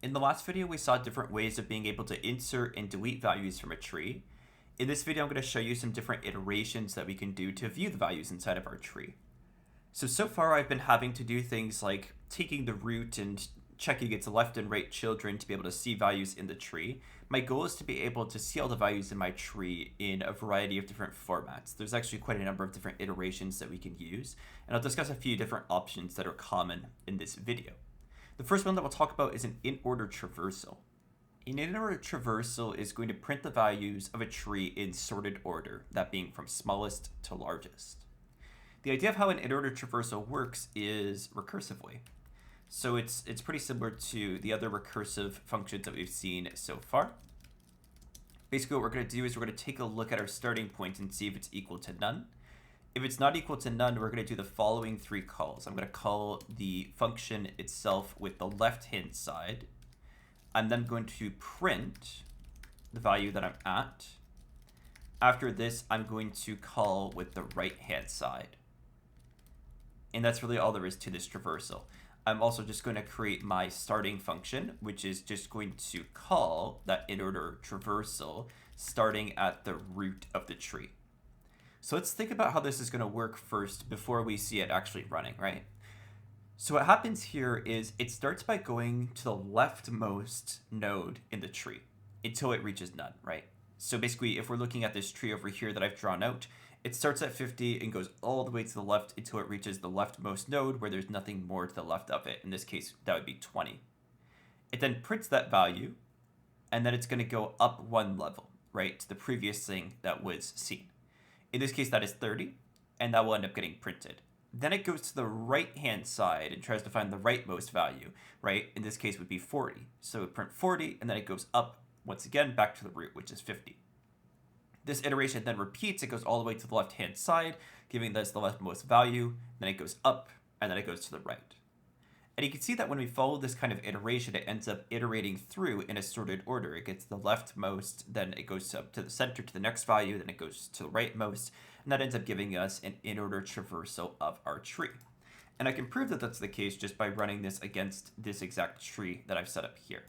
In the last video, we saw different ways of being able to insert and delete values from a tree. In this video, I'm going to show you some different iterations that we can do to view the values inside of our tree. So far I've been having to do things like taking the root and checking its left and right children to be able to see values in the tree. My goal is to be able to see all the values in my tree in a variety of different formats. There's actually quite a number of different iterations that we can use, and I'll discuss a few different options that are common in this video. The first one that we'll talk about is an in-order traversal. An in-order traversal is going to print the values of a tree in sorted order, that being from smallest to largest. The idea of how an in-order traversal works is recursively. So it's pretty similar to the other recursive functions that we've seen so far. Basically what we're going to do is we're going to take a look at our starting point and see if it's equal to none. If it's not equal to none, we're going to do the following three calls. I'm going to call the function itself with the left-hand side. I'm then going to print the value that I'm at. After this, I'm going to call with the right-hand side. And that's really all there is to this traversal. I'm also just going to create my starting function, which is just going to call that in-order traversal starting at the root of the tree. So let's think about how this is going to work first before we see it actually running, right? So what happens here is it starts by going to the leftmost node in the tree until it reaches none, right? So basically, if we're looking at this tree over here that I've drawn out, it starts at 50 and goes all the way to the left until it reaches the leftmost node where there's nothing more to the left of it. In this case, that would be 20. It then prints that value, and then it's going to go up one level, right, to the previous thing that was seen. In this case, that is 30, and that will end up getting printed. Then it goes to the right-hand side and tries to find the rightmost value, right? In this case, would be 40. So it would print 40, and then it goes up, once again, back to the root, which is 50. This iteration then repeats. It goes all the way to the left-hand side, giving us the leftmost value. Then it goes up, and then it goes to the right. And you can see that when we follow this kind of iteration, it ends up iterating through in a sorted order. It gets the leftmost, then it goes up to the center to the next value, then it goes to the rightmost, and that ends up giving us an in-order traversal of our tree. And I can prove that that's the case just by running this against this exact tree that I've set up here.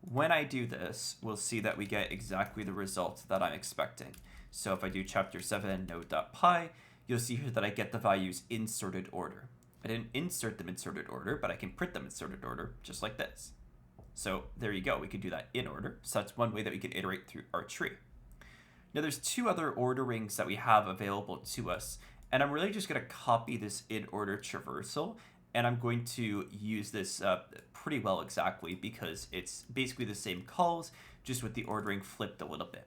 When I do this, we'll see that we get exactly the result that I'm expecting. So if I do chapter 7 node.py, you'll see here that I get the values in sorted order. I didn't insert them in sorted order, but I can print them in sorted order just like this. So there you go. We can do that in order. So that's one way that we can iterate through our tree. Now there's two other orderings that we have available to us, and I'm really just going to copy this in order traversal, and I'm going to use this pretty well exactly because it's basically the same calls, just with the ordering flipped a little bit.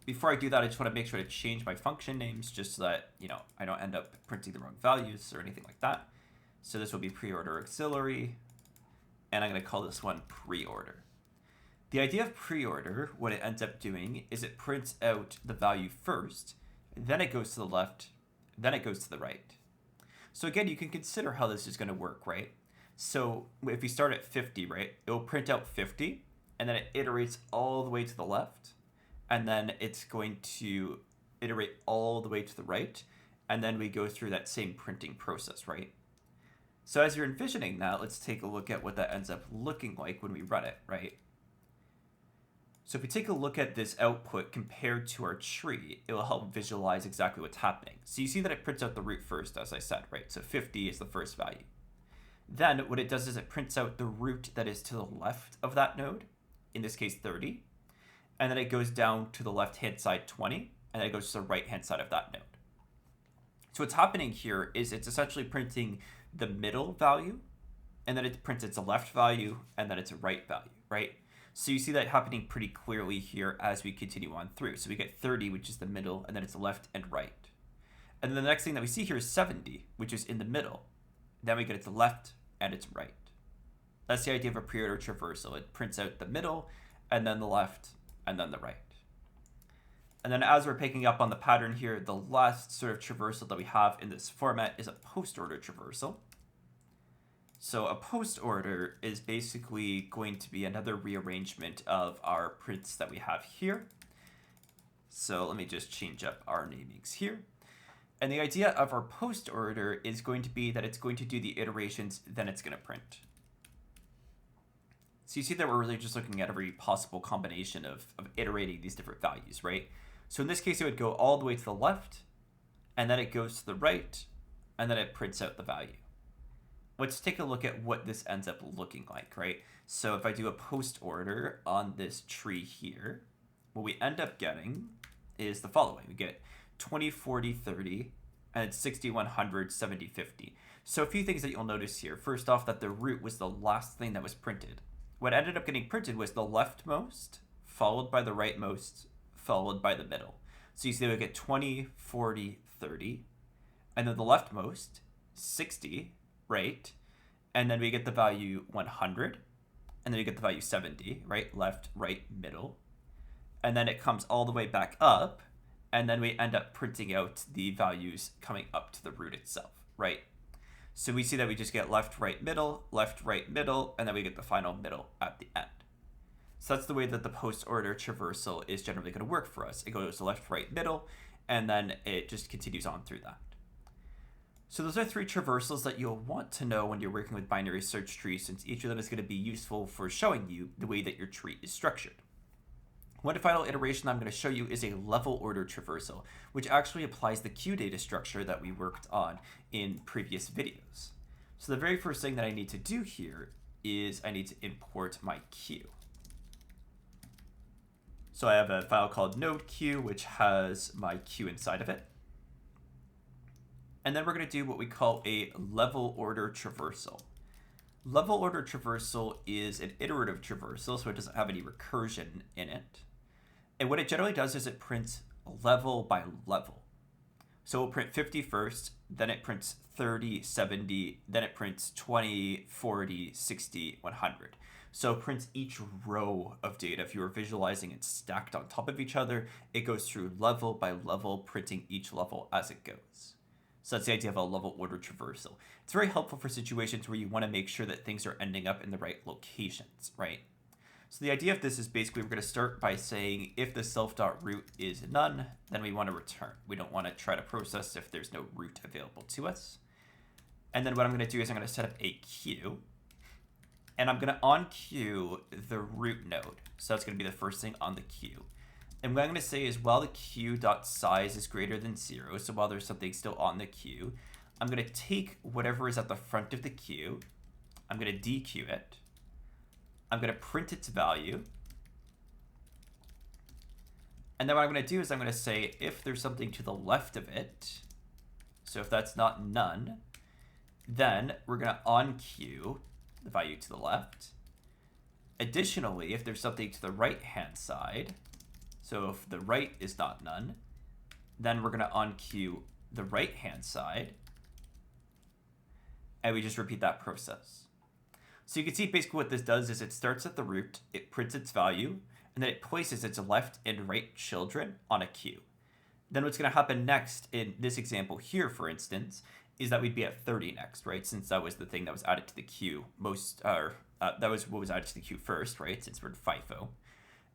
Before I do that, I just want to make sure to change my function names just so that, I don't end up printing the wrong values or anything like that. So this will be pre-order auxiliary, and I'm going to call this one pre-order. The idea of pre-order, what it ends up doing is it prints out the value first, then it goes to the left, then it goes to the right. So again, you can consider how this is going to work, right? So if we start at 50, right, it will print out 50, and then it iterates all the way to the left, and then it's going to iterate all the way to the right, and then we go through that same printing process, right? So as you're envisioning that, let's take a look at what that ends up looking like when we run it, right? So if we take a look at this output compared to our tree, it will help visualize exactly what's happening. So you see that it prints out the root first, as I said, right? So 50 is the first value. Then what it does is it prints out the root that is to the left of that node, in this case 30, and then it goes down to the left-hand side 20, and then it goes to the right-hand side of that node. So what's happening here is it's essentially printing the middle value, and then it prints its left value, and then its right value, right? So you see that happening pretty clearly here as we continue on through. So we get 30, which is the middle, and then it's left and right. And then the next thing that we see here is 70, which is in the middle. Then we get its left and its right. That's the idea of a pre-order traversal. It prints out the middle, and then the left, and then the right. And then as we're picking up on the pattern here, the last sort of traversal that we have in this format is a post-order traversal. So a post order is basically going to be another rearrangement of our prints that we have here. So let me just change up our namings here. And the idea of our post order is going to be that it's going to do the iterations, then it's going to print. So you see that we're really just looking at every possible combination of iterating these different values, right? So in this case, it would go all the way to the left, and then it goes to the right, and then it prints out the value. Let's take a look at what this ends up looking like, right? So if I do a post order on this tree here, what we end up getting is the following. We get 20, 40, 30, and it's 60, 100, 70, 50. So a few things that you'll notice here. First off, that the root was the last thing that was printed. What ended up getting printed was the leftmost, followed by the rightmost, followed by the middle. So you see we get 20, 40, 30, and then the leftmost, 60, right? And then we get the value 100, and then we get the value 70, right? Left, right, middle. And then it comes all the way back up, and then we end up printing out the values coming up to the root itself, right? So we see that we just get left, right, middle, and then we get the final middle at the end. So that's the way that the post order traversal is generally going to work for us. It goes left, right, middle, and then it just continues on through that. So those are 3 traversals that you'll want to know when you're working with binary search trees, since each of them is going to be useful for showing you the way that your tree is structured. One final iteration I'm going to show you is a level order traversal, which actually applies the queue data structure that we worked on in previous videos. So the very first thing that I need to do here is I need to import my queue. So I have a file called node queue, which has my queue inside of it. And then we're going to do what we call a level order traversal. Level order traversal is an iterative traversal, so it doesn't have any recursion in it. And what it generally does is it prints level by level. So it'll print 50 first, then it prints 30, 70, then it prints 20, 40, 60, 100. So it prints each row of data. If you were visualizing it stacked on top of each other, it goes through level by level, printing each level as it goes. So that's the idea of a level order traversal. It's very helpful for situations where you want to make sure that things are ending up in the right locations, right? So the idea of this is basically we're going to start by saying if the self.root is none, then we want to return. We don't want to try to process if there's no root available to us. And then what I'm going to do is I'm going to set up a queue. And I'm going to on-queue the root node. So that's going to be the first thing on the queue. And what I'm going to say is while the queue.size is greater than 0, so while there's something still on the queue, I'm going to take whatever is at the front of the queue, I'm going to dequeue it, I'm going to print its value, and then what I'm going to do is I'm going to say if there's something to the left of it, so if that's not none, then we're going to on-queue the value to the left. Additionally, if there's something to the right-hand side, so if the right is not none, then we're going to on-queue the right-hand side, and we just repeat that process. So you can see basically what this does is it starts at the root, it prints its value, and then it places its left and right children on a queue. Then what's going to happen next in this example here, for instance, is that we'd be at 30 next, right? Since that was the thing that was added to the queue that was what was added to the queue first, right? Since we're in FIFO.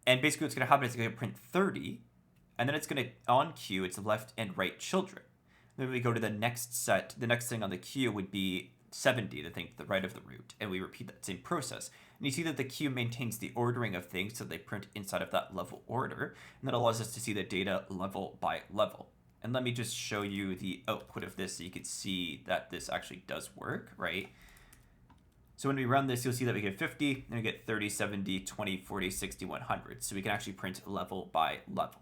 And basically what's going to happen is it's going to print 30, and then it's going to on-queue its left and right children. Then we go to the next set. The next thing on the queue would be 70, the thing to the right of the root, and we repeat that same process. And you see that the queue maintains the ordering of things so they print inside of that level order, and that allows us to see the data level by level. And let me just show you the output of this so you can see that this actually does work, right? So when we run this, you'll see that we get 50, and we get 30, 70, 20, 40, 60, 100. So we can actually print level by level.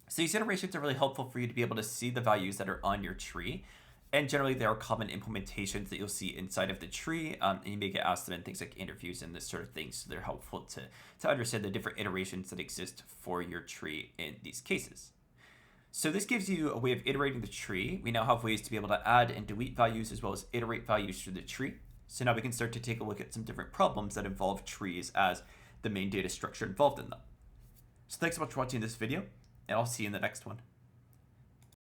So these iterations are really helpful for you to be able to see the values that are on your tree. And generally, there are common implementations that you'll see inside of the tree. And you may get asked them in things like interviews and this sort of thing. So they're helpful to understand the different iterations that exist for your tree in these cases. So this gives you a way of iterating the tree. We now have ways to be able to add and delete values as well as iterate values through the tree. So now we can start to take a look at some different problems that involve trees as the main data structure involved in them. So thanks so much for watching this video, and I'll see you in the next one.